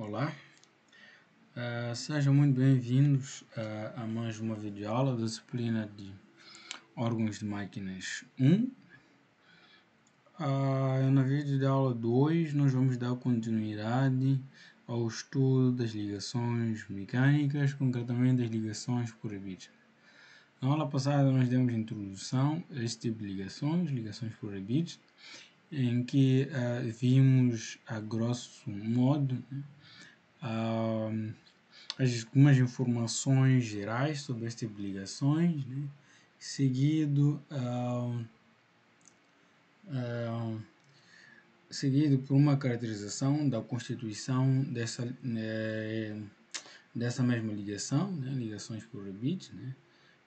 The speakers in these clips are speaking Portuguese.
Olá, sejam muito bem-vindos a mais uma videoaula da disciplina de órgãos de máquinas 1. Na vídeo de aula 2 nós vamos dar continuidade ao estudo das ligações mecânicas, concretamente das ligações por bits. Na aula passada nós demos introdução a este tipo de ligações por bits, em que vimos a grosso modo algumas informações gerais sobre este tipo de ligações, né? Seguido por uma caracterização da constituição dessa mesma ligação, né? Ligações por bits, né?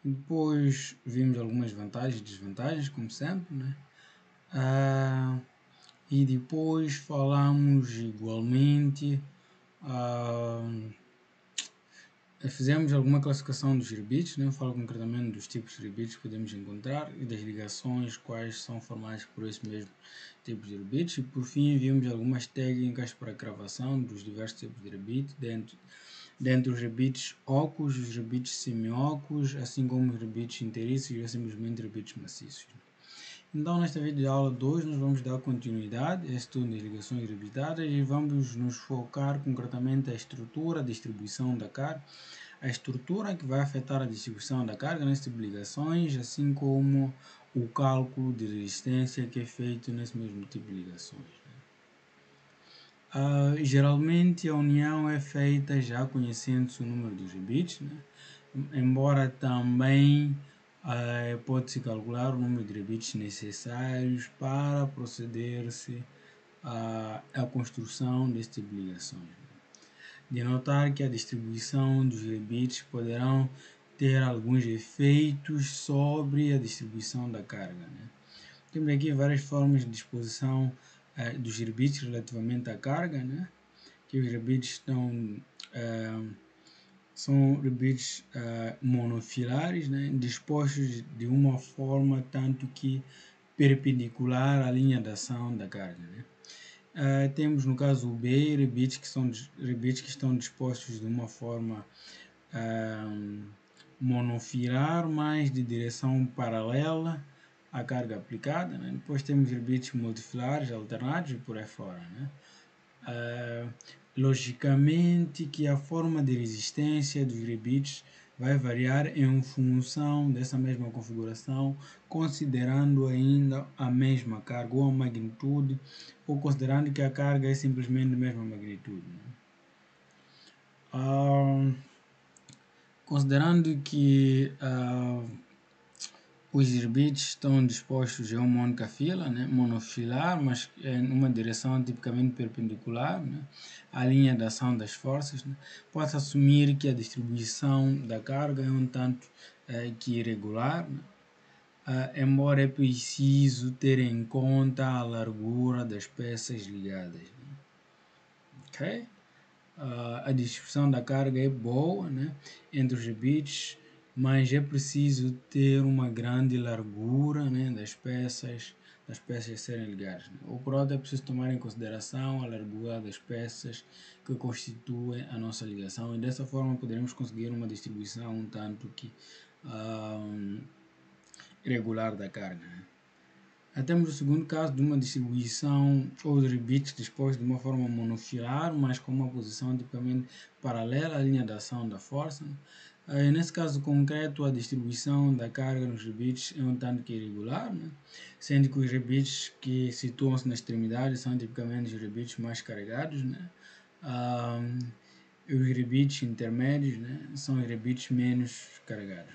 Depois vimos algumas vantagens e desvantagens, como sempre, né? E depois falamos igualmente, fizemos alguma classificação dos bits, né? Falo concretamente dos tipos de bits que podemos encontrar e das ligações quais são formadas por esse mesmo tipo de bits. E por fim vimos algumas técnicas para a gravação dos diversos tipos de bits dentro os bits ocos, os bits semi-ocos, assim como os bits inteiriços e simplesmente bits maciços. Então, nesta videoaula 2, nós vamos dar continuidade a este estudo das ligações orbitadas e vamos nos focar concretamente a estrutura, a distribuição da carga, a estrutura que vai afetar a distribuição da carga neste tipo de ligações, assim como o cálculo de resistência que é feito nesse mesmo tipo de ligações. Geralmente a união é feita já conhecendo-se o número dos bits, né? Embora também pode-se calcular o número de bits necessários para proceder-se à construção deste tipo de ligações. De notar que a distribuição dos bits poderão ter alguns efeitos sobre a distribuição da carga, né? Temos aqui várias formas de disposição dos bits relativamente à carga, né? Que os bits são bits monofilares, né? Dispostos de uma forma tanto que perpendicular à linha de ação da carga, né? Temos no caso o B, bits que estão dispostos de uma forma monofilar, mas de direção paralela à carga aplicada, né? Depois temos bits multifilares alternados e por aí fora, né? Logicamente que a forma de resistência dos bits vai variar em função dessa mesma configuração, considerando ainda a mesma carga ou a magnitude, ou considerando que a carga é simplesmente da mesma magnitude, né? Considerando que os bits estão dispostos em uma única fila, né, monofilar, mas em uma direção tipicamente perpendicular, né, à linha de ação das forças, né, pode-se assumir que a distribuição da carga é um tanto que irregular, né, embora é preciso ter em conta a largura das peças ligadas, né. Okay? A distribuição da carga é boa, né, entre os bits, mas é preciso ter uma grande largura, né, das peças serem ligadas, né. Ou por outro, é preciso tomar em consideração a largura das peças que constituem a nossa ligação, e dessa forma poderemos conseguir uma distribuição um tanto que irregular da carga, né. Temos o segundo caso de uma distribuição ou de bits dispostos de uma forma monofilar, mas com uma posição tipicamente paralela à linha de ação da força, né? Nesse caso concreto, a distribuição da carga nos bits é um tanto que irregular, né? Sendo que os bits que situam-se na extremidade são tipicamente os bits mais carregados, né? E os bits intermédios, né, são os bits menos carregados,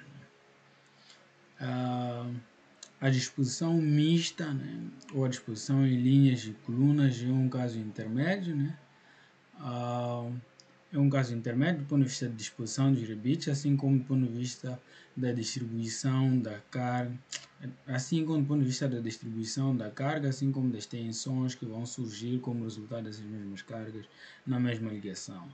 né? A disposição mista, né, ou a disposição em linhas e colunas é um caso intermédio, né? É um caso intermédio do ponto de vista de disposição dos bits, assim como do ponto de vista da distribuição da carga, assim como do ponto de vista da distribuição da carga, assim como das tensões que vão surgir como resultado dessas mesmas cargas na mesma ligação.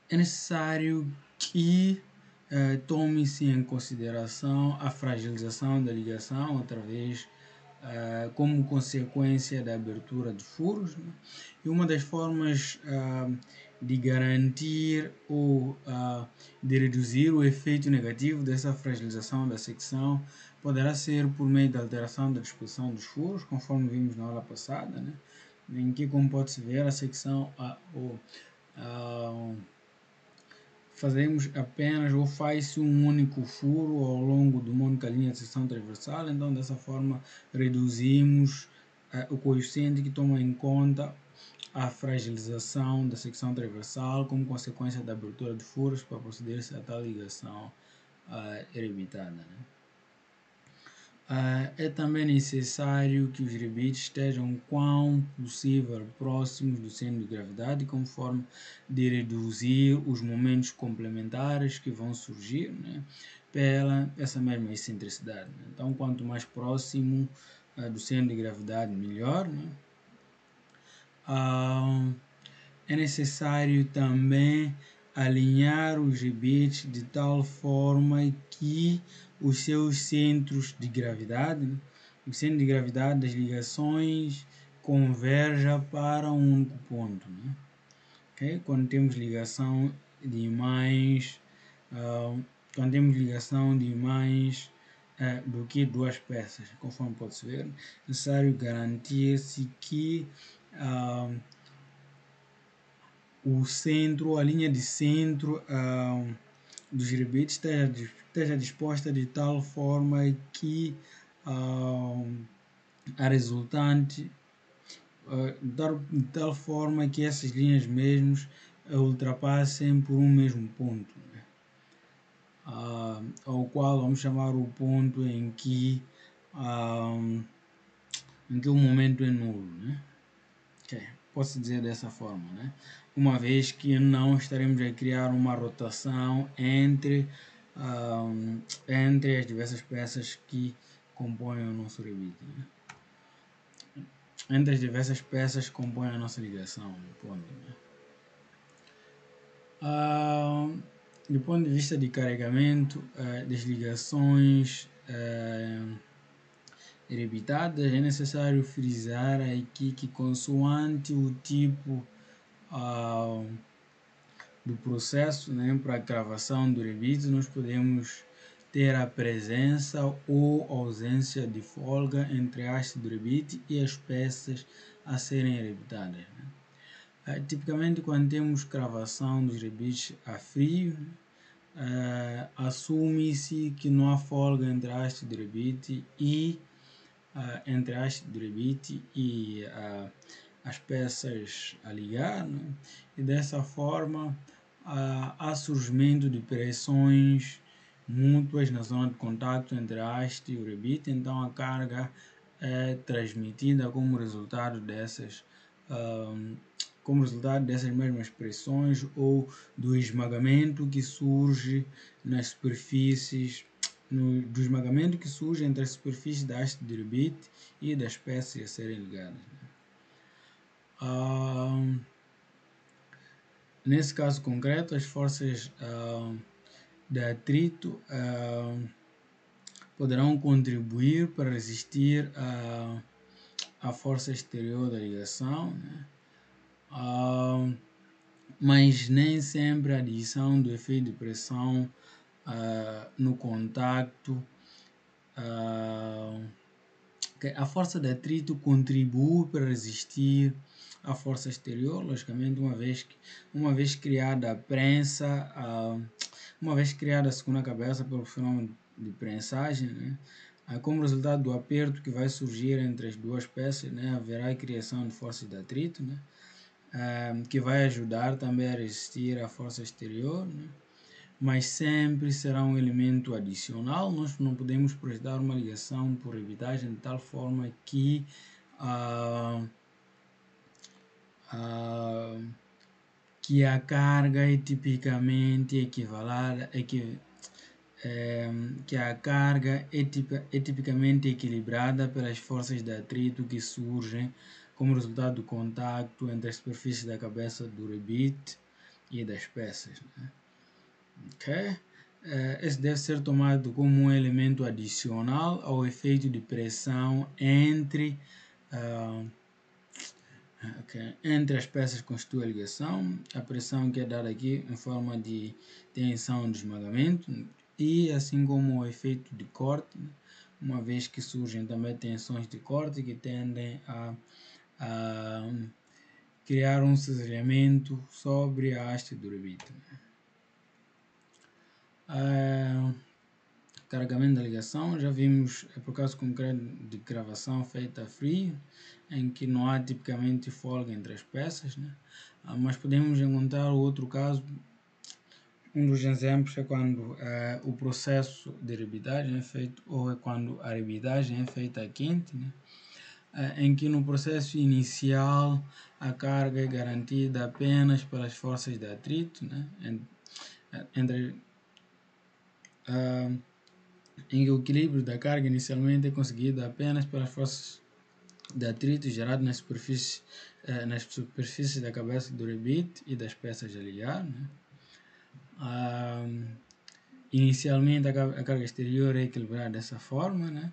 É necessário que tome-se em consideração a fragilização da ligação através como consequência da abertura de furos, né? E uma das formas de garantir ou de reduzir o efeito negativo dessa fragilização da secção poderá ser por meio da alteração da disposição dos furos, conforme vimos na aula passada, né? Em que, como pode-se ver, a secção fazemos apenas ou faz-se um único furo ao longo de uma única linha de secção transversal, então dessa forma reduzimos o coeficiente que toma em conta a fragilização da secção transversal como consequência da abertura de furos para proceder-se a tal ligação rebitada, né? É também necessário que os rebites estejam quão possível próximos do centro de gravidade, como forma de reduzir os momentos complementares que vão surgir, né, pela essa mesma excentricidade, né? Então, quanto mais próximo do centro de gravidade, melhor, né? É necessário também alinhar os rebites de tal forma que os seus centros de gravidade, né, o centro de gravidade das ligações converja para um único ponto, né? Okay? Quando temos ligação de mais do que duas peças, conforme pode-se ver, é necessário garantir-se que o centro, a linha de centro dos rebites esteja disposta de tal forma que a resultante de tal forma que essas linhas mesmos ultrapassem por um mesmo ponto, né? Ao qual vamos chamar o ponto em que o momento é nulo, né? Okay. Posso dizer dessa forma, né? Uma vez que não estaremos a criar uma rotação entre as diversas peças que compõem o nosso rebite, né? Entre as diversas peças que compõem a nossa ligação, ponto, né? Do ponto de vista de carregamento das ligações rebitadas, é necessário frisar aqui que consoante o tipo do processo, né, para a gravação do rebite, nós podemos ter a presença ou ausência de folga entre a haste do rebite e as peças a serem rebitadas, né? Tipicamente, quando temos cravação dos rebites a frio, assume-se que não há folga entre a haste do rebite e as peças a ligar, né? E dessa forma há surgimento de pressões mútuas na zona de contato entre a haste e o rebite, então a carga é transmitida como resultado dessas mesmas pressões ou do esmagamento que surge nas superfícies do esmagamento que surge entre a superfície da haste de rebite e das peças a serem ligadas. Nesse caso concreto, as forças de atrito poderão contribuir para resistir à força exterior da ligação, né? Mas nem sempre a adição do efeito de pressão no contacto a força de atrito contribui para resistir à força exterior, logicamente, uma vez criada a prensa, uma vez criada a segunda cabeça pelo fenômeno de prensagem, né? Como resultado do aperto que vai surgir entre as duas peças, né, haverá a criação de forças de atrito, né, que vai ajudar também a resistir à força exterior, né? Mas sempre será um elemento adicional. Nós não podemos projetar uma ligação por rebitagem de tal forma que a carga é tipicamente tipicamente equilibrada pelas forças de atrito que surgem como resultado do contato entre a superfície da cabeça do rebite e das peças, né? Okay? esse deve ser tomado como um elemento adicional ao efeito de pressão entre entre as peças que constituem a ligação, a pressão que é dada aqui em forma de tensão de esmagamento e assim como o efeito de corte, uma vez que surgem também tensões de corte que tendem a criar um cisalhamento sobre a haste do rebite. Carregamento da ligação, já vimos por caso concreto de gravação feita a frio, em que não há tipicamente folga entre as peças, né? Mas podemos encontrar outro caso, um dos exemplos é quando o processo de rebitagem é feito, ou é quando a rebitagem é feita a quente, né? Em que no processo inicial a carga é garantida apenas pelas forças de atrito, né? Em que o equilíbrio da carga inicialmente é conseguido apenas pelas forças de atrito gerado nas superfícies da cabeça do rebite e das peças a ligar. Né? Inicialmente a carga exterior é equilibrada dessa forma, né?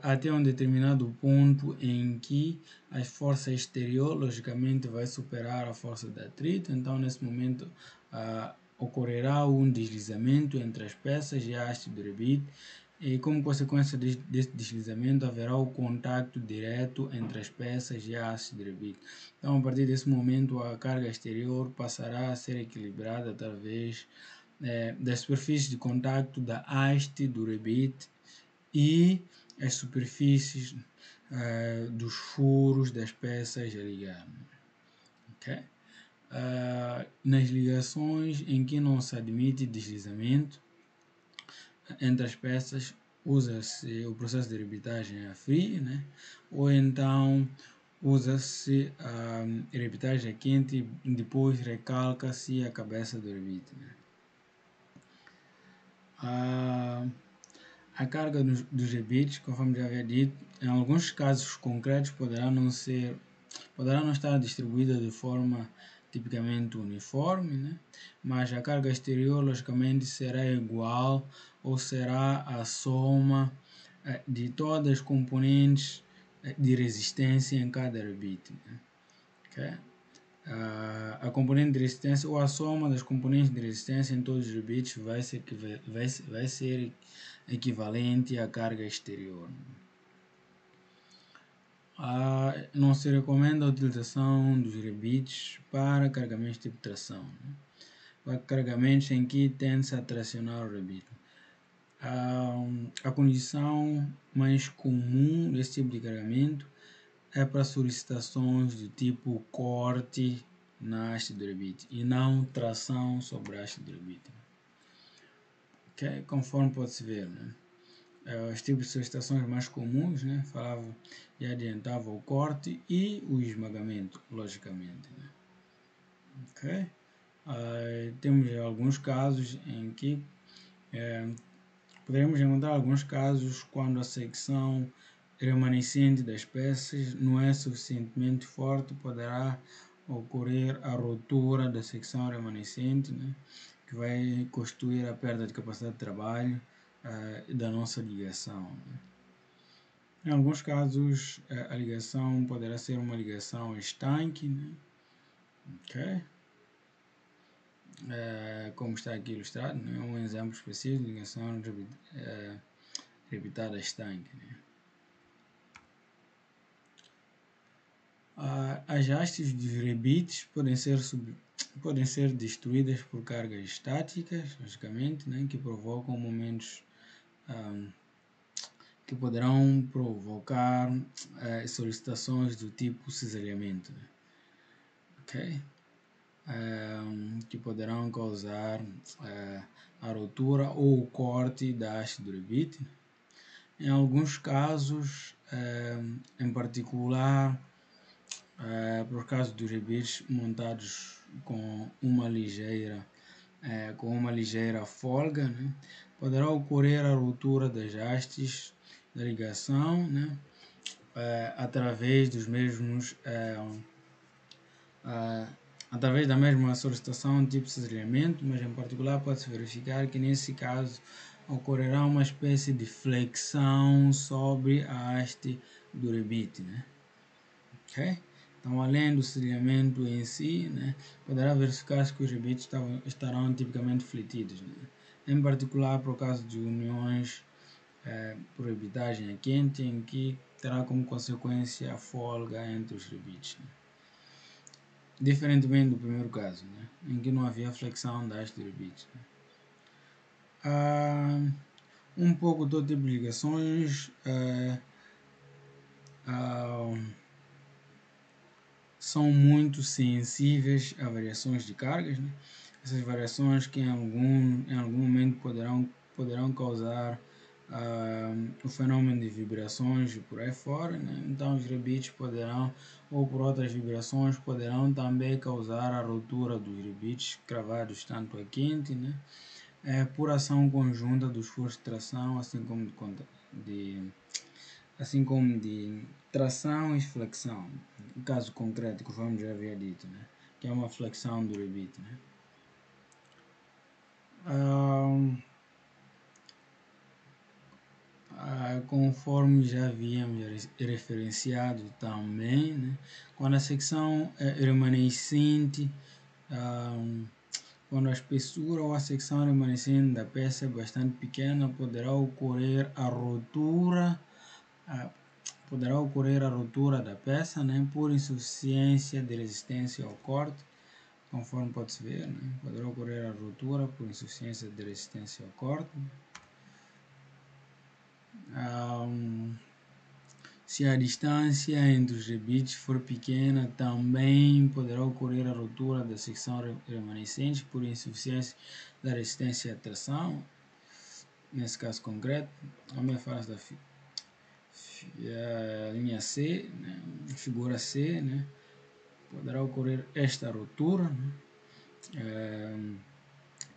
Até um determinado ponto em que a força exterior logicamente vai superar a força de atrito, então nesse momento ocorrerá um deslizamento entre as peças e a haste do rebite e como consequência desse deslizamento haverá o contato direto entre as peças e a haste do rebite. Então a partir desse momento a carga exterior passará a ser equilibrada através das superfícies de contato da haste do rebite e as superfícies dos furos das peças a ligar. Okay? Nas ligações em que não se admite deslizamento entre as peças, usa-se o processo de rebitagem a frio, né? Ou então usa-se a rebitagem a quente e depois recalca-se a cabeça do rebite. Né? A carga dos rebites, conforme já havia dito, em alguns casos concretos poderá não estar distribuída de forma tipicamente uniforme, né? Mas a carga exterior logicamente será igual ou será a soma de todas as componentes de resistência em cada rebite. Né? Okay? A componente de resistência ou a soma das componentes de resistência em todos os rebites vai ser equivalente à carga exterior. Não se recomenda a utilização dos rebites para carregamentos tipo tração, né? Para carregamentos em que tende-se a tracionar o rebite. A condição mais comum desse tipo de carregamento é para solicitações do tipo corte na haste do rebite e não tração sobre a haste do rebite. Okay? Conforme pode-se ver, né? Os tipos de solicitações mais comuns, né? Falava e adiantava o corte e o esmagamento, logicamente. Né? Okay? Temos alguns casos em que poderemos encontrar alguns casos quando a secção remanescente das peças não é suficientemente forte, poderá ocorrer a ruptura da secção remanescente, né, que vai constituir a perda de capacidade de trabalho da nossa ligação. Né. Em alguns casos, a ligação poderá ser uma ligação estanque, né, okay? Como está aqui ilustrado, né, um exemplo específico de ligação rebitada estanque. Né. As hastes dos rebites podem ser destruídas por cargas estáticas, logicamente, né, que provocam momentos que poderão provocar solicitações do tipo cisalhamento, né, okay? Que poderão causar a ruptura ou o corte da haste do rebite. Em alguns casos, em particular, por causa dos rebites montados com uma ligeira folga, né? Poderá ocorrer a ruptura das hastes da ligação, né? Através dos mesmos através da mesma solicitação tipo de cisalhamento, mas em particular pode-se verificar que nesse caso ocorrerá uma espécie de flexão sobre a haste do rebite, né? Ok? Então, além do cisalhamento em si, né, poderá verificar-se que os rebites estarão tipicamente fletidos, né? Em particular por causa de uniões por rebitagem a quente, em que terá como consequência a folga entre os rebites, né? Diferentemente do primeiro caso, né, em que não havia flexão da haste de rebite, né. Um pouco do tipo de ligações são muito sensíveis a variações de cargas, né? Essas variações que em algum momento poderão causar o fenômeno de vibrações e por aí fora, né? Então os rebites poderão, ou por outras vibrações, poderão também causar a ruptura dos rebites cravados tanto a quente, né? Por ação conjunta do esforço de tração, assim como de tração e flexão. No caso concreto, conforme já havia dito, né? Que é uma flexão do rebite, né? Conforme já havíamos referenciado também, né? Quando a secção é remanescente, quando a espessura ou a secção remanescente da peça é bastante pequena, poderá ocorrer a ruptura da peça, né, por insuficiência de resistência ao corte, conforme pode-se ver, né, poderá ocorrer a ruptura por insuficiência de resistência ao corte. Se a distância entre os rebites for pequena, também poderá ocorrer a ruptura da secção remanescente por insuficiência da resistência à tração. Nesse caso concreto, a minha fase da linha C, né, figura C, né, poderá ocorrer esta ruptura, né,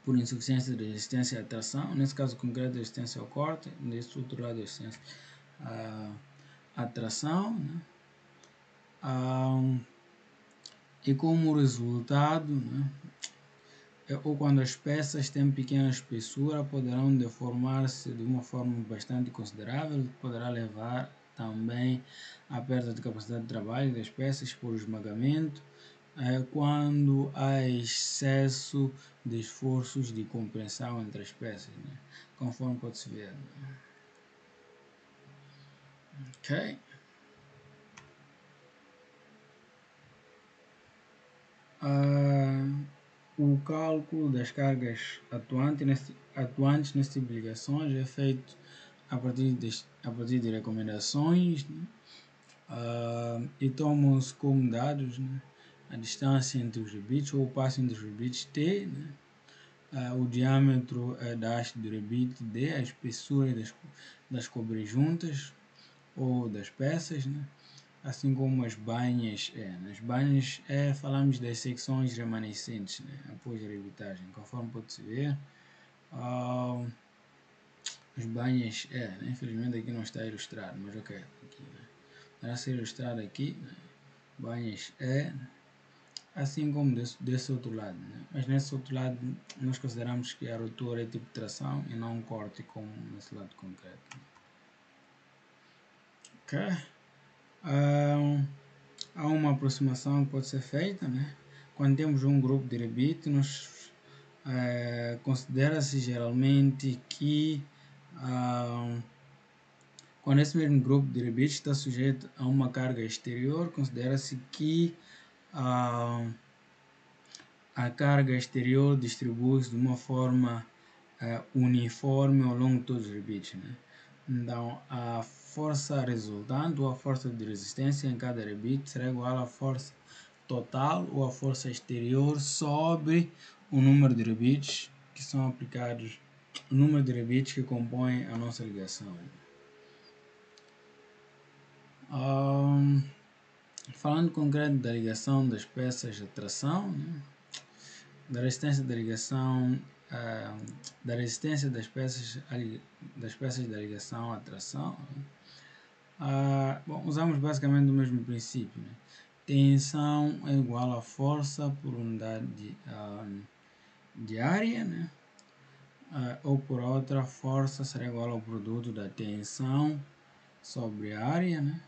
por insuficiência de resistência à tração, nesse caso concreto, resistência ao corte, nesse outro lado, resistência à tração, né, e como resultado, né, ou quando as peças têm pequena espessura, poderão deformar-se de uma forma bastante considerável, poderá levar também à perda de capacidade de trabalho das peças por esmagamento, quando há excesso de esforços de compreensão entre as peças, né? Conforme pode-se ver. Né? Ok. O cálculo das cargas atuantes neste tipo de ligações é feito a partir de recomendações, né? E tomam-se como dados, né, a distância entre os rebites ou o passo entre os rebites T, né? O diâmetro da haste do rebite D, a espessura das cobrejuntas ou das peças, né? Assim como as banhas. Nas banhas falamos das secções remanescentes, né, após a rebitagem. Conforme pode-se ver, as banhas, né, infelizmente aqui não está ilustrado, mas ok, aqui, né, irá ser ilustrado aqui, né, banhas assim como desse outro lado, né? Mas nesse outro lado nós consideramos que a ruptura é tipo de tração e não um corte como nesse lado concreto. Ok? Há uma aproximação que pode ser feita, né? Quando temos um grupo de rebite, considera-se geralmente que quando esse mesmo grupo de rebite está sujeito a uma carga exterior, considera-se que a carga exterior distribui-se de uma forma uniforme ao longo de todos os rebites, né? Então, a força resultante ou a força de resistência em cada rebite será igual à força total ou à força exterior sobre o número de rebites que são aplicados, o número de rebites que compõem a nossa ligação. Falando concreto da ligação das peças de tração, né? Da resistência da ligação, da resistência das peças da ligação à tração, bom, usamos basicamente o mesmo princípio, né? tensão é igual a força por unidade de área, né? Ou por outra, força será igual ao produto da tensão sobre a área, né?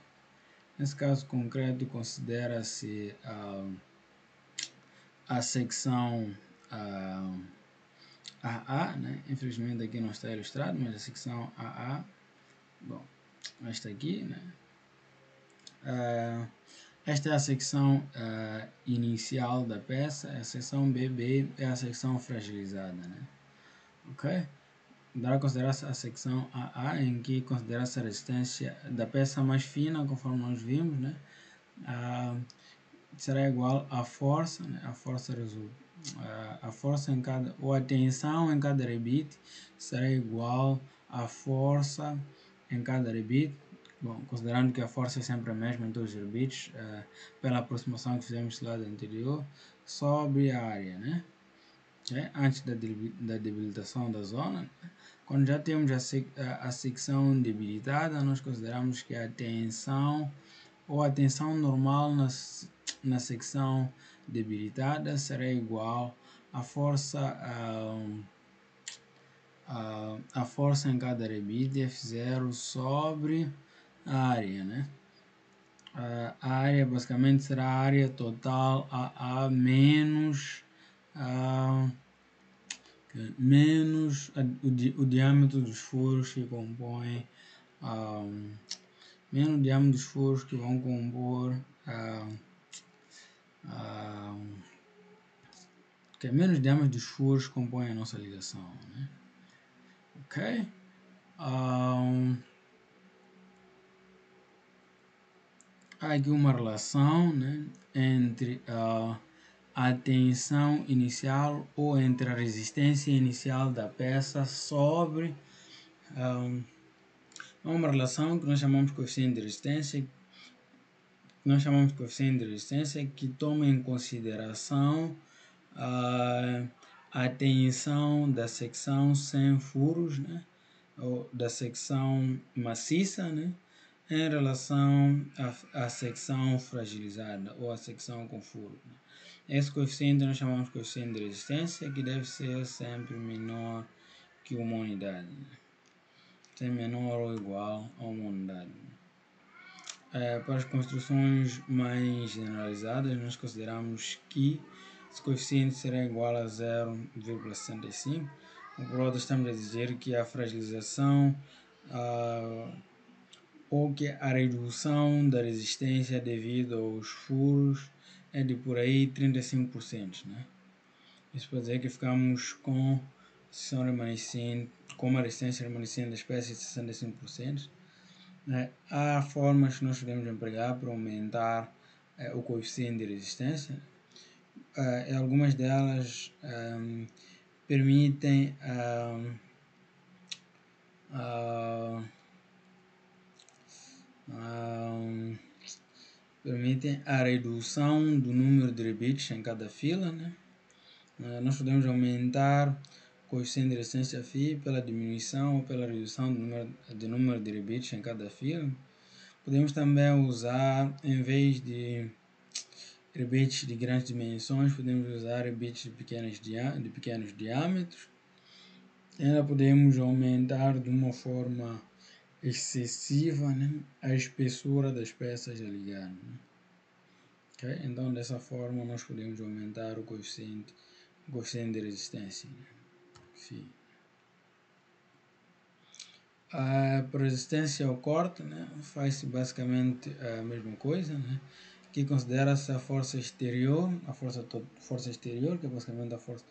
Nesse caso concreto, considera-se a secção AA, né? Infelizmente aqui não está ilustrado, mas a secção AA, bom, esta aqui, né? Esta é a secção inicial da peça, a secção BB é a secção fragilizada, né? Ok? Dará considerar-se a secção AA, em que considera-se a resistência da peça mais fina, conforme nós vimos, né? Será igual à força, né? A força a força em cada, ou a tensão em cada rebite será igual à força em cada rebite. Bom, considerando que a força é sempre a mesma em todos os rebites, pela aproximação que fizemos do lado anterior, sobre a área, né? Antes da debilitação da zona, quando já temos a secção debilitada, nós consideramos que a tensão ou a tensão normal na secção debilitada será igual à força a força em cada rebite F0 sobre a área, né? A área basicamente será a área total a menos o diâmetro dos furos que compõem menos o diâmetro dos furos que vão compor que menos diâmetro dos furos que compõem a nossa ligação, né? Ok? Há aqui uma relação, né, entre a tensão inicial ou entre a resistência inicial da peça sobre uma relação que nós chamamos de coeficiente de resistência, que toma em consideração a tensão da secção sem furos, né, ou da secção maciça, né, em relação à secção fragilizada ou à secção com furo. Esse coeficiente nós chamamos de coeficiente de resistência, que deve ser sempre menor que uma unidade, ser menor ou igual a uma unidade. Para as construções mais generalizadas, nós consideramos que esse coeficiente será igual a 0,65. Por outro, estamos a dizer que a fragilização ou que a redução da resistência devido aos furos é de por aí 35%, né? Isso pode dizer que ficamos com uma resistência remanescente da espécie de 65%. Né? Há formas que nós podemos empregar para aumentar o coeficiente de resistência. Algumas delas permitem a redução do número de rebites em cada fila, né? Nós podemos aumentar o coeficiente de resistência FI pela diminuição ou pela redução do número de rebites em cada fila. Podemos também usar, em vez de rebites de grandes dimensões, podemos usar rebites de pequenos diâmetros. Ainda podemos aumentar de uma forma excessiva, né, a espessura das peças a ligar. Né? Okay? Então, dessa forma, nós podemos aumentar o coeficiente de resistência. Né? Para resistência ao corte, né, faz-se basicamente a mesma coisa, né, que considera-se a força exterior, força exterior, que é basicamente a força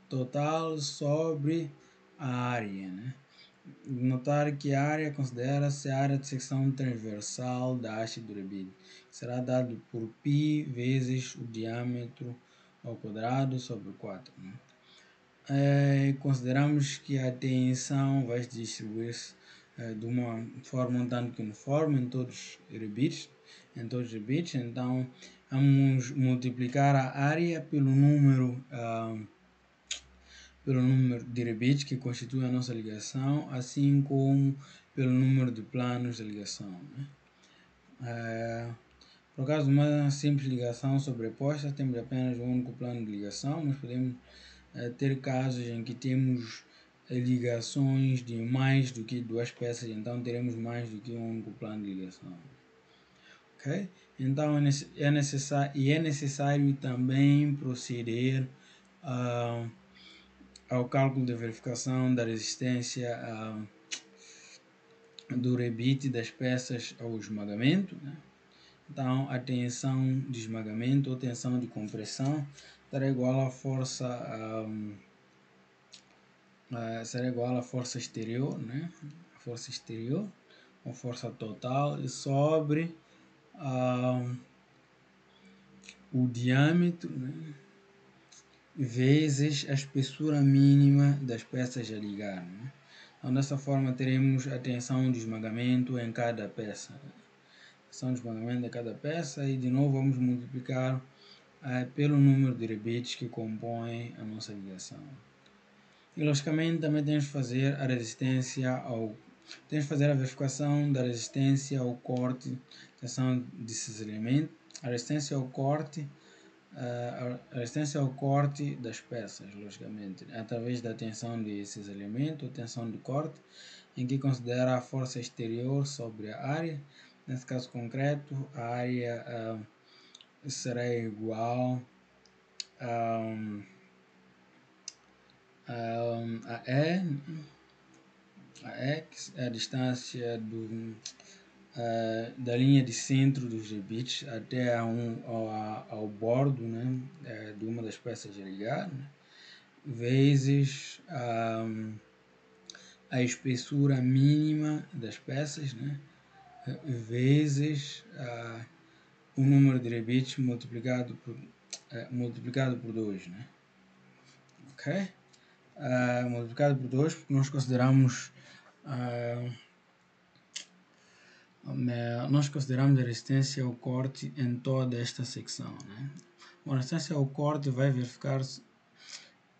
total sobre a área. Né. Notar que a área considera-se a área de secção transversal da haste do rebite, que será dado por π vezes o diâmetro ao quadrado sobre 4. Né. Consideramos que a tensão vai distribuir-se de uma forma um tanto uniforme em todos os rebites, então vamos multiplicar a área pelo número de rebites que constitui a nossa ligação, assim como pelo número de planos de ligação. Né? Por causa de uma simples ligação sobreposta, temos apenas um único plano de ligação, mas podemos ter casos em que temos ligações de mais do que duas peças, então teremos mais do que um único plano de ligação. Ok? Então é necessário também proceder ao cálculo de verificação da resistência do rebite das peças ao esmagamento, né? Então, a tensão de esmagamento ou tensão de compressão será igual à força será igual à força exterior, né? A força exterior ou força total sobre o diâmetro, né? Vezes a espessura mínima das peças a ligar, né? Então, dessa forma teremos a tensão de esmagamento em cada peça. Tensão de esmagamento de cada peça e de novo vamos multiplicar pelo número de rebites que compõem a nossa ligação. E logicamente também temos que fazer a verificação da resistência ao corte, tensão de cisalhamento, a resistência ao corte, das peças, logicamente, através da tensão de cisalhamento ou tensão de corte, em que considera a força exterior sobre a área. Nesse caso concreto, a área será igual a X é a distância da linha de centro dos rebites até ao bordo, né, de uma das peças a ligar, né, vezes a espessura mínima das peças, né, vezes o número de rebites multiplicado por 2, né? Ok? Multiplicado por 2 porque nós consideramos a resistência ao corte em toda esta secção, né? A resistência ao corte vai verificar-se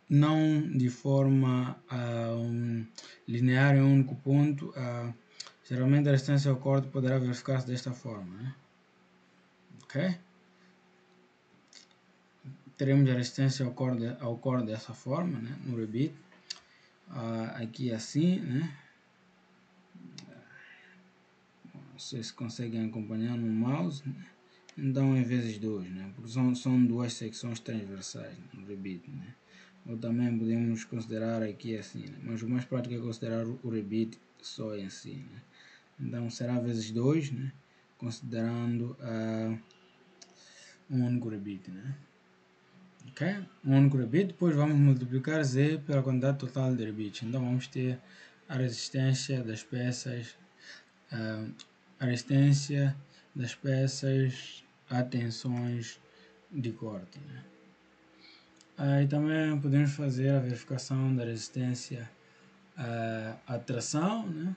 não de forma linear em um único ponto. Geralmente a resistência ao corte poderá verificar-se desta forma, né? Ok? Teremos a resistência ao corte dessa forma, né? No rebite. Aqui assim, né? Vocês conseguem acompanhar no mouse, né? Então é vezes 2, né? Porque são duas secções transversais no rebite, né? Ou também podemos considerar aqui assim, né? Mas o mais prático é considerar o rebite só em si, né? Então será vezes 2, né? Considerando um único rebite, né? Ok? Um único rebite, depois vamos multiplicar Z pela quantidade total de rebites. Então vamos ter a resistência das peças a tensões de corte, né? E também podemos fazer a verificação da resistência à tração, né?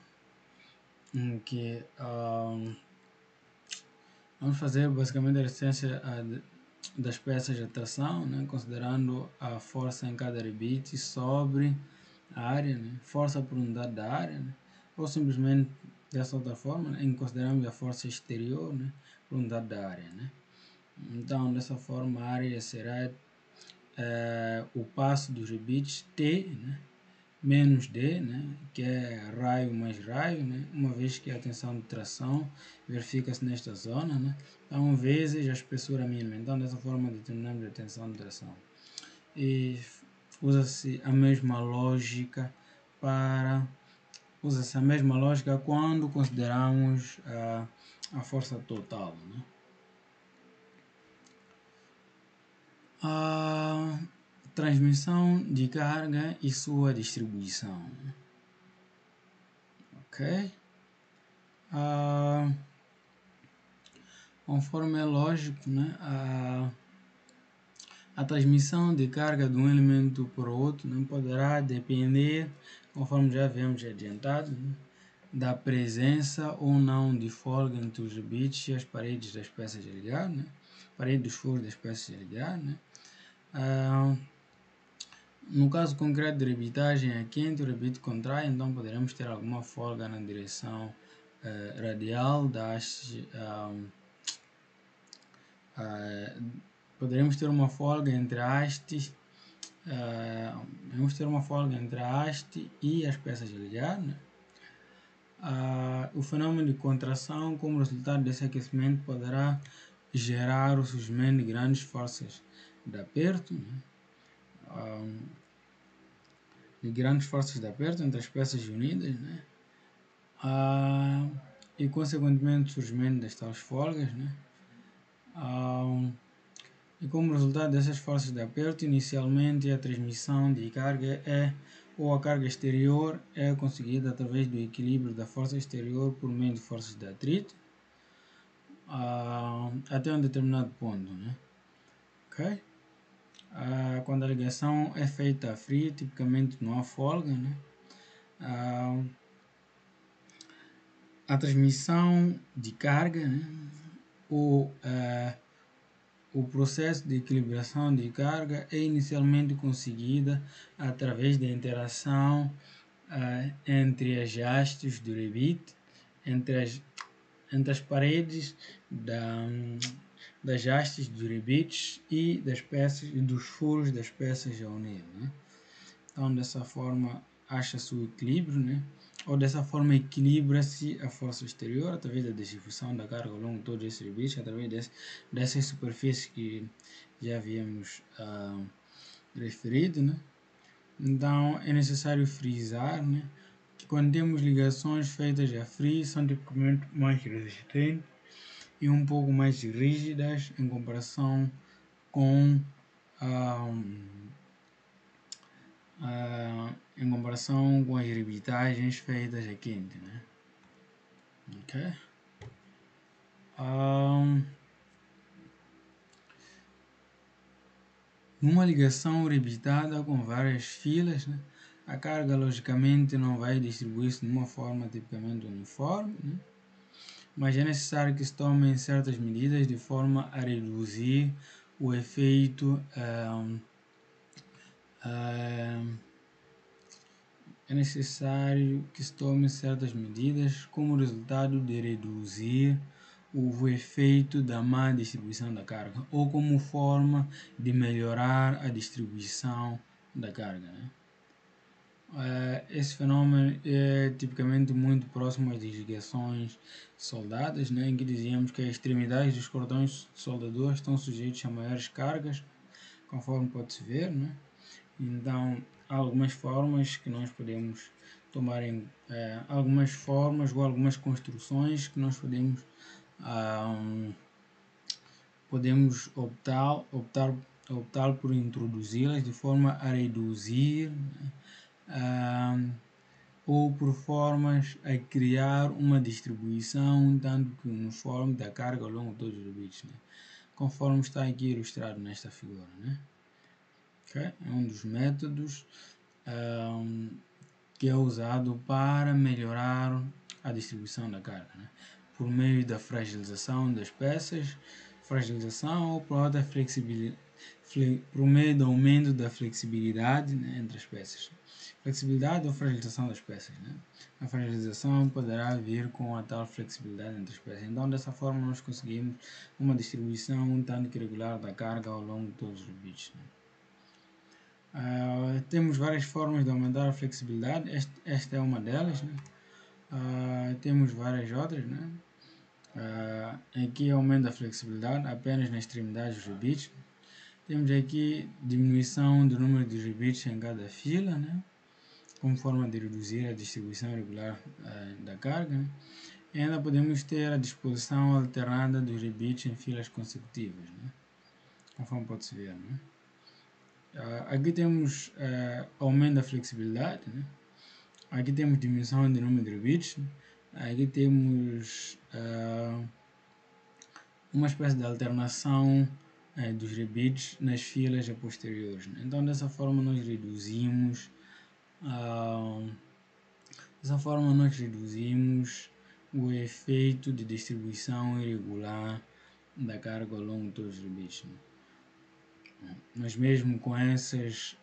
Em que vamos fazer basicamente a resistência das peças de tração, né? Considerando a força em cada rebite sobre a área, né? Força por unidade da área, né? Ou simplesmente dessa outra forma, né? Em que consideramos a força exterior, né? Por unidade da área, né? Então, dessa forma, a área será o passo dos rebites T, né, menos D, né, que é raio mais raio, né, uma vez que a tensão de tração verifica-se nesta zona, né, então vezes a espessura mínima. Então, dessa forma, determinamos a tensão de tração. E usa-se a mesma lógica quando consideramos a força total, né? A transmissão de carga e sua distribuição. Ok? Conforme é lógico, né? A transmissão de carga de um elemento para o outro, né, poderá depender, conforme já havíamos adiantado, né, da presença ou não de folga entre os rebites e as paredes das peças de ligar, né? Parede dos furos das peças de ligar, né? No caso concreto de rebitagem é quente, o rebite contrai, então poderemos ter alguma folga na direção radial da haste poderemos ter uma folga entre a haste, vamos ter uma folga entre a haste e as peças a ligar, né? O fenômeno de contração, como resultado desse aquecimento, poderá gerar o surgimento de grandes forças de aperto, né? De grandes forças de aperto entre as peças unidas, né? E consequentemente o surgimento das tais folgas, né? E como resultado dessas forças de aperto, inicialmente a transmissão de carga ou a carga exterior é conseguida através do equilíbrio da força exterior por meio de forças de atrito, até um determinado ponto, né? Ok? Quando a ligação é feita a frio, tipicamente não há folga, né? A transmissão de carga, né? O processo de equilibração de carga é inicialmente conseguida através da interação entre as hastes do rebite, entre as paredes das hastes dos rebites e das peças e dos furos das peças a unir, né? Então, dessa forma, acha-se o equilíbrio, né? Ou dessa forma equilibra-se a força exterior através da distribuição da carga ao longo de todos esses rebites, através dessas superfícies que já havíamos referido, né? Então, é necessário frisar, né, que quando temos ligações feitas a frio, são tipicamente mais resistentes e um pouco mais rígidas em comparação com as rebitagens feitas a quente, né? Ok? Numa ligação rebitada com várias filas, né, a carga logicamente não vai distribuir-se de uma forma tipicamente uniforme, né? Mas é necessário que se tomem certas medidas de forma a reduzir o efeito é necessário que se tomem certas medidas como resultado de reduzir o efeito da má distribuição da carga ou como forma de melhorar a distribuição da carga, né? Esse fenômeno é tipicamente muito próximo às ligações soldadas, né, em que dizíamos que as extremidades dos cordões soldadores estão sujeitos a maiores cargas, conforme pode-se ver, né? Então, há algumas formas que nós podemos tomar algumas formas ou algumas construções que nós podemos optar por introduzi-las de forma a reduzir, ou por formas a criar uma distribuição tanto que uniforme da carga ao longo de todos os bits, né? Conforme está aqui ilustrado nesta figura, né? Okay? É um dos métodos que é usado para melhorar a distribuição da carga, né? Por meio da fragilização das peças, fragilização ou por meio do aumento da flexibilidade, né, entre as peças. Flexibilidade ou fragilização das peças, né? A fragilização poderá vir com a tal flexibilidade entre as peças. Então, dessa forma, nós conseguimos uma distribuição um tanto que regular da carga ao longo de todos os bits, né? Temos várias formas de aumentar a flexibilidade, esta é uma delas, né? Temos várias outras, né? Aqui aumenta a flexibilidade apenas nas extremidades dos rebites. Temos aqui diminuição do número de rebites em cada fila, né? Como forma de reduzir a distribuição irregular da carga, né? E ainda podemos ter a disposição alternada dos rebites em filas consecutivas, né? Conforme pode-se ver, né? Aqui temos aumento da flexibilidade, né? Aqui temos diminuição do número de rebites, né? Aqui temos uma espécie de alternação dos rebites nas filas posteriores, né? Então dessa forma nós reduzimos o efeito de distribuição irregular da carga ao longo de todos os rebites, né? Mas mesmo com essas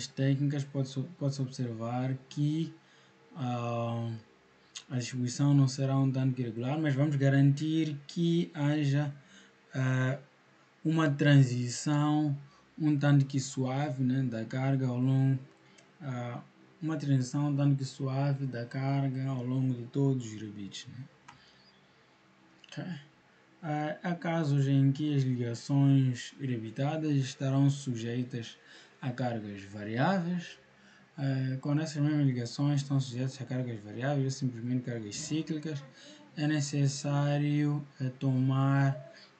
técnicas pode-se observar que a distribuição não será um tanto irregular, mas vamos garantir que haja uma transição um tanto que suave, né, da carga ao longo, uma transição um tanto que suave da carga ao longo de todos os rebits, né? Okay. Há casos em que as ligações rebitadas estarão sujeitas a cargas variáveis. Quando essas mesmas ligações estão sujeitas a cargas variáveis, ou simplesmente cargas cíclicas, é necessário tomar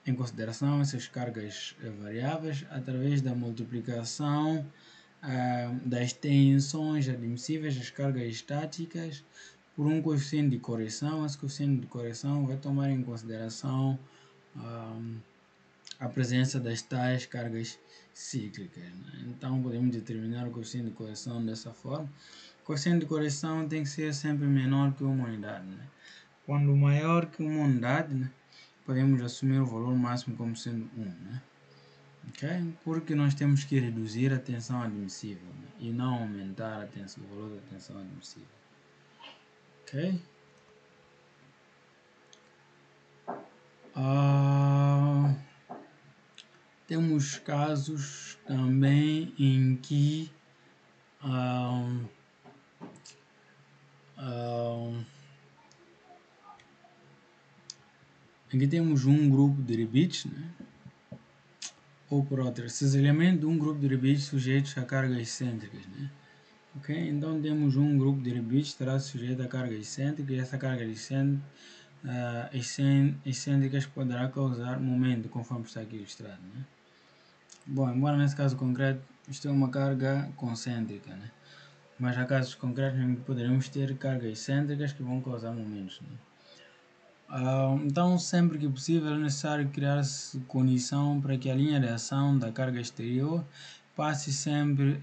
em consideração essas cargas variáveis através da multiplicação das tensões admissíveis das cargas estáticas por um coeficiente de correção. Esse coeficiente de correção vai tomar em consideração a presença das tais cargas cíclicas, né? Então podemos determinar o coeficiente de correção dessa forma. O coeficiente de correção tem que ser sempre menor que uma unidade, né? Quando maior que uma unidade, né, podemos assumir o valor máximo como sendo 1, né? Okay? Porque nós temos que reduzir a tensão admissível, né, e não aumentar a tensão, o valor da tensão admissível. Ok? Temos casos também em que temos um grupo de rebits, né? Ou por outra, cisalhamento de um grupo de rebits sujeitos a cargas excêntricas, né? Ok? Então temos um grupo de rebits que estará sujeito a cargas excêntricas, e essa carga excêntricas poderá causar momento, conforme está aqui ilustrado, né? Bom, embora nesse caso concreto isto é uma carga concêntrica, né? Mas há casos concretos em que poderemos ter cargas excêntricas que vão causar momentos, né? Então, sempre que possível, é necessário criar-se condição para que a linha de ação da carga exterior passe sempre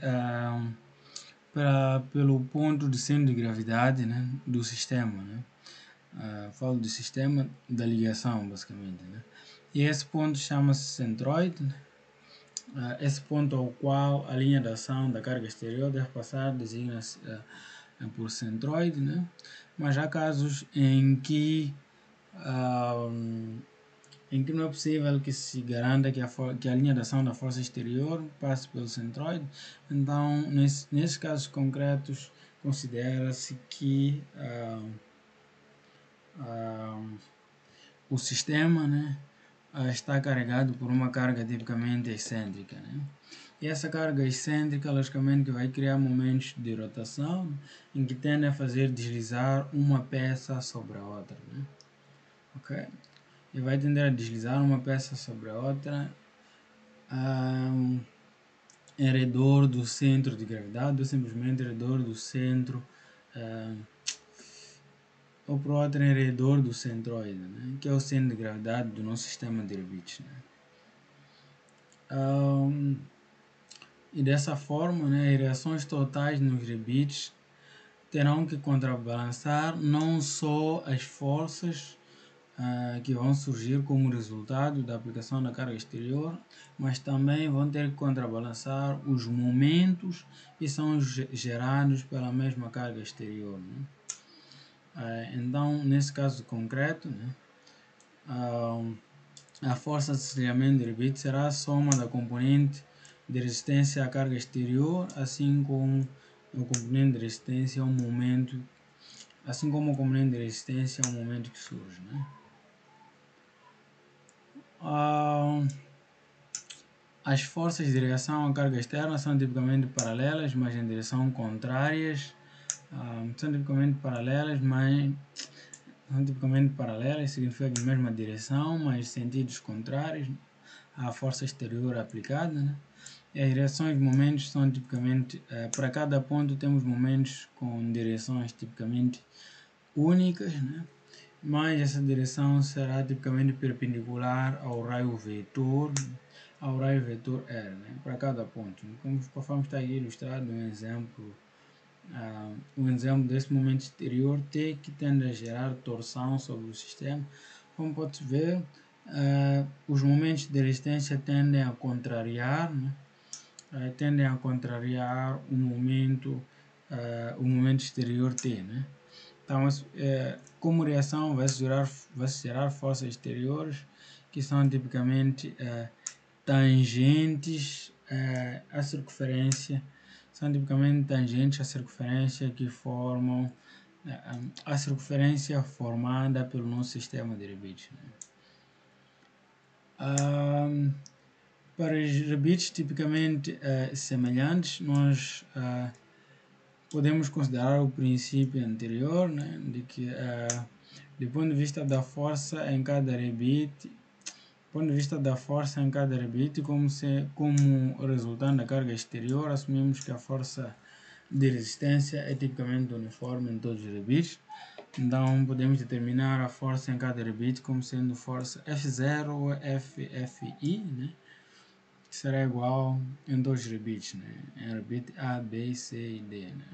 pelo ponto de centro de gravidade, né, do sistema, né? Falo do sistema da ligação, basicamente, né? E esse ponto chama-se centroide, né? Esse ponto ao qual a linha de ação da carga exterior deve passar designa-se por centroide, né? Mas há casos em que não é possível que se garanta que a linha de ação da força exterior passe pelo centroide. Então, nesses casos concretos, considera-se que o sistema, né, está carregado por uma carga tipicamente excêntrica, né? E essa carga excêntrica, logicamente, vai criar momentos de rotação em que tende a fazer deslizar uma peça sobre a outra, né? Ok? E vai tender a deslizar uma peça sobre a outra em redor do centro de gravidade, ou simplesmente em redor do centro, ou por outra em redor do centroide, né? Que é o centro de gravidade do nosso sistema de rebits, né? E dessa forma, né, as reações totais nos rebits terão que contrabalançar não só as forças que vão surgir como resultado da aplicação da carga exterior, mas também vão ter que contrabalançar os momentos que são gerados pela mesma carga exterior, né? Então, nesse caso concreto, né, a força de deslizamento de rebite será a soma da componente de resistência à carga exterior, assim como o componente de resistência ao momento, que surge, né? As forças de direção à carga externa são tipicamente paralelas, mas em direção contrárias. Significa que na mesma direção, mas sentidos contrários à força exterior aplicada, né? E as direções de momentos são tipicamente, para cada ponto temos momentos com direções tipicamente únicas, né? Mas essa direção será tipicamente perpendicular ao raio vetor R, né, para cada ponto. Conforme está aqui ilustrado um exemplo desse momento exterior T que tende a gerar torção sobre o sistema. Como pode-se ver, os momentos de resistência tendem a contrariar, né? O momento exterior T, né? Então, como reação vai-se gerar forças exteriores que são tipicamente tangentes à circunferência, que formam a circunferência formada pelo nosso sistema de rebites. Para os rebites tipicamente semelhantes, nós podemos considerar o princípio anterior, né, de que, do ponto de vista da força em cada rebite, como resultante da carga exterior, assumimos que a força de resistência é tipicamente uniforme em todos os rebites. Então, podemos determinar a força em cada rebite como sendo força F0 ou FFI, né? Que será igual em todos os rebites, né? Em rebite A, B, C e D, né?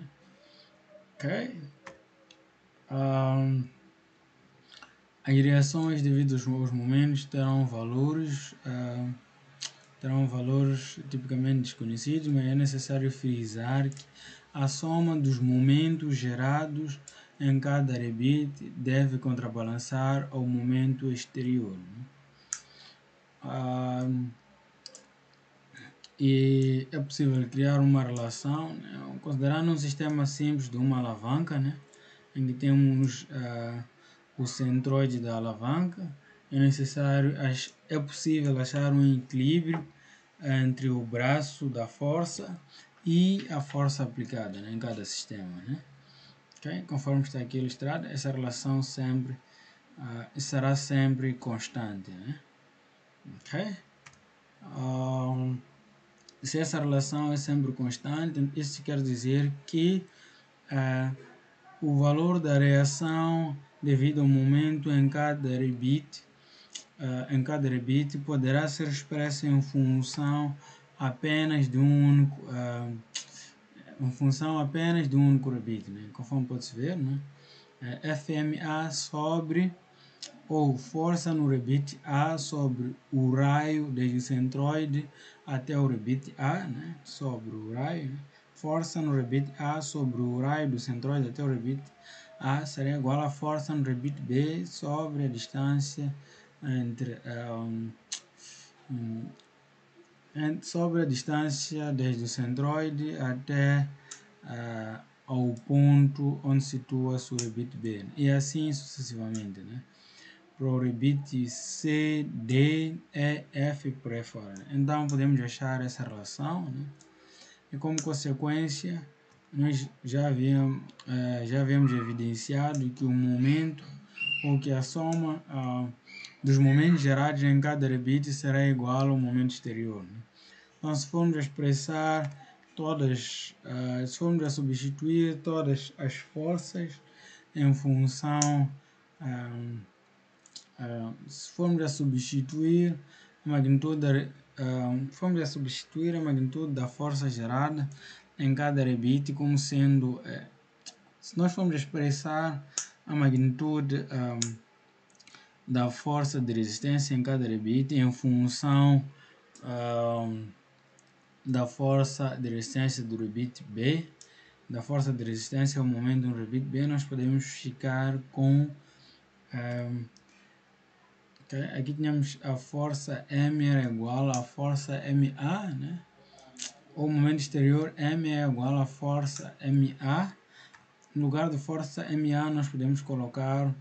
Ok? As reações devido aos momentos terão valores tipicamente desconhecidos, mas é necessário frisar que a soma dos momentos gerados em cada rebite deve contrabalançar ao momento exterior. E é possível criar uma relação, né, considerando um sistema simples de uma alavanca, né, em que temos o centroide da alavanca. É possível achar um equilíbrio entre o braço da força e a força aplicada, né, em cada sistema, né? Okay? Conforme está aqui ilustrado, essa relação será sempre constante, né? Okay? Se essa relação é sempre constante, isso quer dizer que o valor da reação devido ao momento em cada rebite poderá ser expresso em função apenas de um único rebite, né? Conforme pode-se ver, né? FMA sobre ou força no rebite A sobre o raio desde o centroide até o rebite A, né? Sobre o raio, né? Força no rebite A sobre o raio do centroide até o rebite A será igual a força no rebite B sobre a distância sobre a distância desde o centroide até ao ponto onde situa-se o rebite B, né? E assim sucessivamente, né? Para o rebite C, D, E, F e por aí fora. Então podemos achar essa relação, né? E como consequência, nós já havíamos evidenciado que o momento ou que a soma dos momentos gerados em cada rebite será igual ao momento exterior, né? Então, se formos a substituir todas as forças em função se formos a substituir a magnitude da força gerada em cada rebite como sendo se nós formos expressar a magnitude da força de resistência em cada rebite em função da força de resistência do rebite B, da força de resistência ao momento do rebite B, nós podemos ficar com aqui tínhamos a força M era igual à força MA, né? O momento exterior M é igual à força MA. No lugar de força MA nós podemos colocar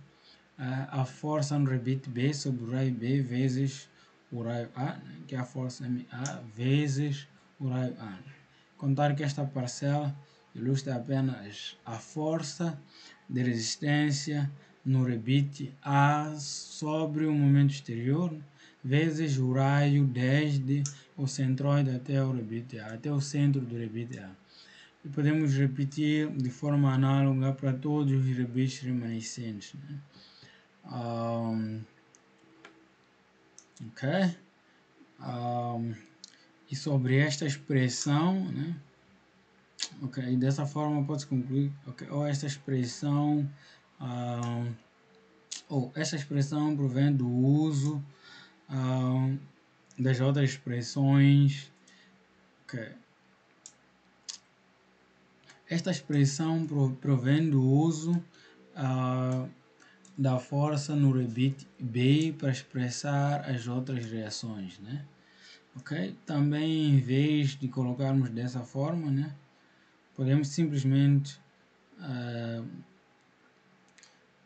a força no rebite B sobre o raio B vezes o raio A, né? Que é a força MA vezes o raio A. Né? Contar que esta parcela ilustra apenas a força de resistência no rebite A sobre o momento exterior vezes o raio desde o centroide até o rebite A, até o centro do rebite A. E podemos repetir de forma análoga para todos os rebites remanescentes, né? Ok? E sobre esta expressão, né? Ok, dessa forma pode-se concluir, okay, esta expressão provém do uso das outras expressões. Okay. Esta expressão provém do uso da força no rebite B para expressar as outras reações, né? Ok? Também, em vez de colocarmos dessa forma, né, podemos simplesmente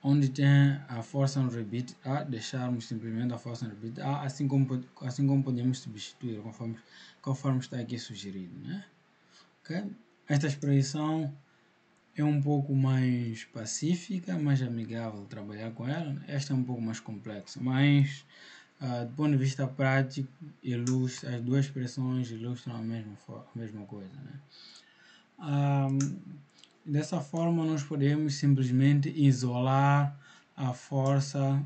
onde tem a força no rebite A, deixarmos simplesmente a força no rebite A, assim como podemos substituir conforme está aqui sugerido, né? Okay? Esta expressão é um pouco mais pacífica, mais amigável trabalhar com ela. Esta é um pouco mais complexa, mas do ponto de vista prático, as duas expressões ilustram a mesma coisa, né? Dessa forma, nós podemos simplesmente isolar a força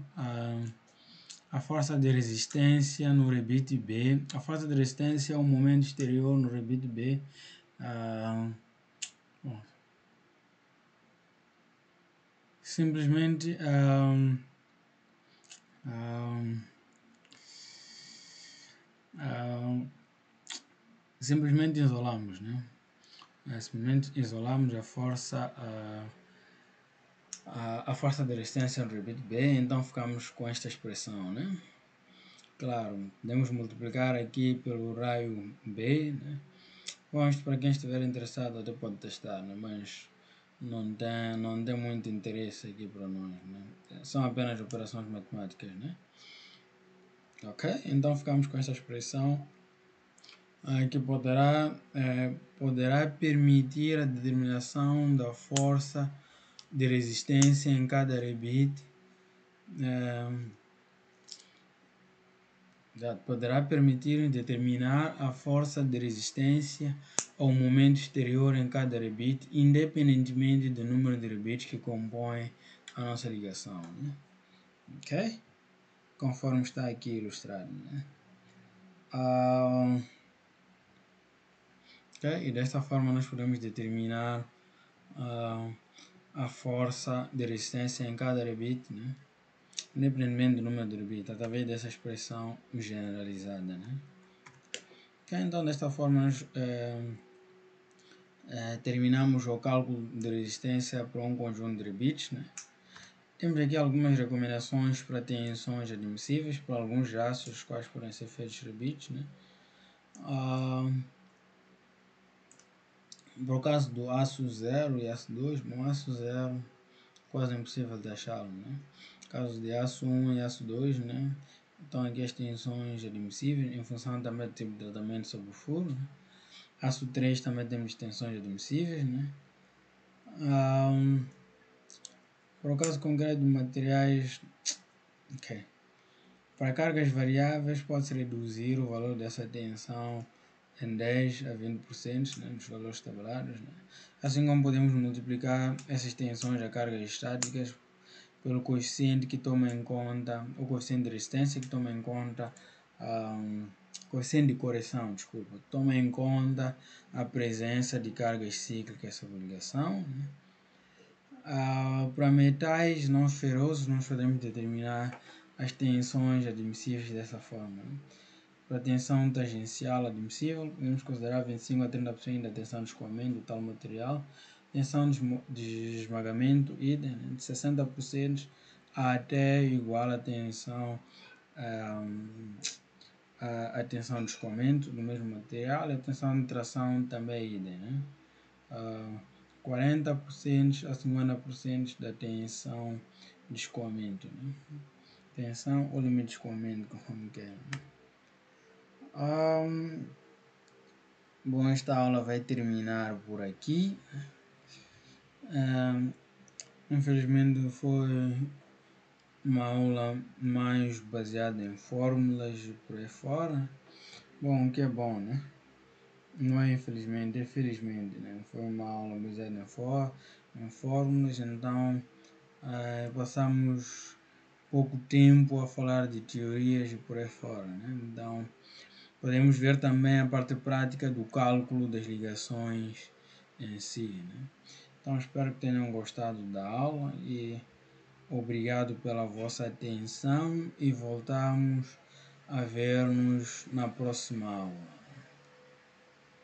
de resistência no rebite B. A força de resistência é um momento exterior no rebite B. Simplesmente simplesmente isolamos, né? Simplesmente isolamos a força de resistência no rebite B, então ficamos com esta expressão, né? Claro, podemos multiplicar aqui pelo raio B, né? Bom, isto para quem estiver interessado até pode testar, né? Mas não tem muito interesse aqui para nós, né? São apenas operações matemáticas, né? Ok? Então ficamos com esta expressão que poderá permitir a determinação da força de resistência em cada rebite. Poderá permitir determinar a força de resistência ao momento exterior em cada rebite, independentemente do número de rebites que compõem a nossa ligação, né? Ok? Conforme está aqui ilustrado, né? Okay? E desta forma nós podemos determinar a força de resistência em cada rebite, né? Independentemente do número de rebites, através dessa expressão generalizada, né? Okay? Então, desta forma, nós terminamos o cálculo de resistência para um conjunto de rebites, né? Temos aqui algumas recomendações para tensões admissíveis para alguns aços, os quais podem ser feitos rebites, né? Para o caso do aço 0 e aço 2, bom, aço 0 quase impossível de achá-lo, né? Casos de aço 1 e aço 2, né? Então aqui as tensões admissíveis em função também do tipo de tratamento sobre o furo, né? Aço 3 também temos tensões admissíveis, né? Para o caso concreto de materiais, para cargas variáveis pode-se reduzir o valor dessa tensão em 10 a 20%, né, nos valores tabelados, né? Assim como podemos multiplicar essas tensões a cargas estáticas pelo coeficiente que toma em conta, o coeficiente de resistência que toma em conta, coeficiente de correção, desculpa, toma em conta a presença de cargas cíclicas sobre ligação, né? Para metais não ferrosos nós podemos determinar as tensões admissíveis dessa forma, né? Para a tensão tangencial admissível, podemos considerar 25 a 30% da tensão de escoamento do tal material. Tensão de esmagamento, idem, né? De 60% até igual à tensão, a tensão de escoamento do mesmo material. A tensão de tração também é idem, né? 40% a 50% da tensão de escoamento, né? Tensão ou limite de escoamento, conforme quer, né? Bom, esta aula vai terminar por aqui. Infelizmente foi uma aula mais baseada em fórmulas e por aí fora. Bom, o que é bom, né? Não é infelizmente, é felizmente, né? Foi uma aula baseada em fórmulas, então passamos pouco tempo a falar de teorias e por aí fora, né? Então podemos ver também a parte prática do cálculo das ligações em si, né? Então espero que tenham gostado da aula e obrigado pela vossa atenção e voltamos a ver-nos na próxima aula.